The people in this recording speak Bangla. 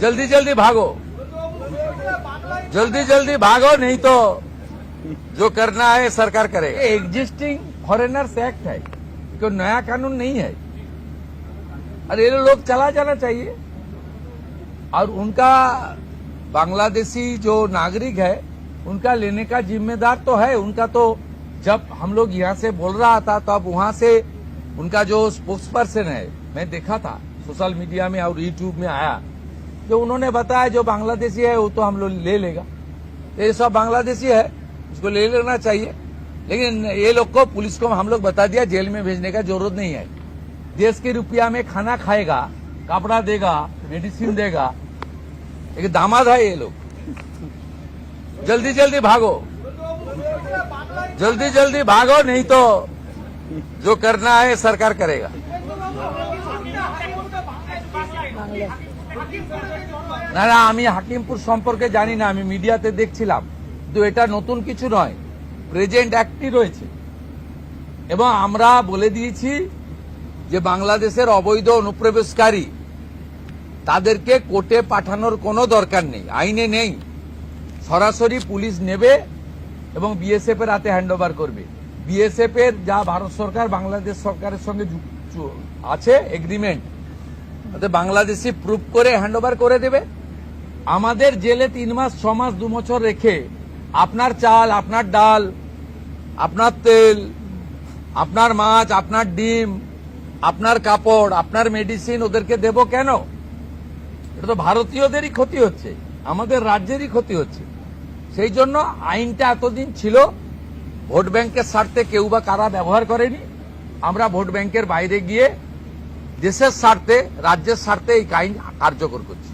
जल्दी जल्दी भागो, जल्दी जल्दी भागो, नहीं तो जो करना है सरकार करेगा। एग्जिस्टिंग फॉरेनर्स एक्ट है, कोई नया कानून नहीं है। और ये लोग चला जाना चाहिए। और उनका बांग्लादेशी जो नागरिक है उनका लेने का जिम्मेदार तो है उनका। तो जब हम लोग यहाँ से बोल रहा था तो अब वहां से उनका जो स्पोक्स पर्सन है, मैं देखा था सोशल मीडिया में और यूट्यूब में आया, जो उन्होंने बताया जो बांग्लादेशी है वो तो हम लोग ले लेगा। तो ये सब बांग्लादेशी है, उसको ले लेना चाहिए। लेकिन ये लोग को, पुलिस को हम लोग बता दिया जेल में भेजने का जरूरत नहीं है। देश के रुपया में खाना खाएगा, कपड़ा देगा, मेडिसिन देगा, एक दामाद है ये लोग। जल्दी जल्दी भागो, जल्दी जल्दी भागो, नहीं तो जो करना है सरकार करेगा। না না, আমি হাকিমপুর সম্পর্কে জানি না, আমি মিডিয়াতে দেখছিলাম। কিন্তু এটা নতুন কিছু নয়, প্রেজেন্ট অ্যাক্টই রয়েছে। এবং আমরা বলে দিয়েছি যে বাংলাদেশের অবৈধ অনুপ্রবেশকারী তাদেরকে কোর্টে পাঠানোর কোনো দরকার নেই, আইনে নেই। সরাসরি পুলিশ নেবে এবং বিএসএফ এর হাতে হ্যান্ডওভার করবে। বিএসএফ এর যা ভারত সরকার বাংলাদেশ সরকারের সঙ্গে আছে এগ্রিমেন্ট, তাতে বাংলাদেশি প্রুফ করে হ্যান্ডওভার করে দেবে। আমাদের জেলে 3 মাস 6 মাস 2 বছর রেখে আপনার চাল, আপনার ডাল, আপনার তেল, আপনার মাছ, আপনার ডিম, আপনার কাপড়, আপনার মেডিসিন ওদেরকে দেব কেন? এটা তো ভারতীয়দেরই ক্ষতি হচ্ছে, আমাদের রাজ্যেরই ক্ষতি হচ্ছে। সেই জন্য আইনটা এতদিন ছিল ভোট ব্যাংকের স্বার্থে কেউ বা কারা ব্যবহার করেনি। আমরা ভোট ব্যাংকের বাইরে গিয়ে দেশের স্বার্থে, রাজ্যের স্বার্থে এই আইন কার্যকর করছি।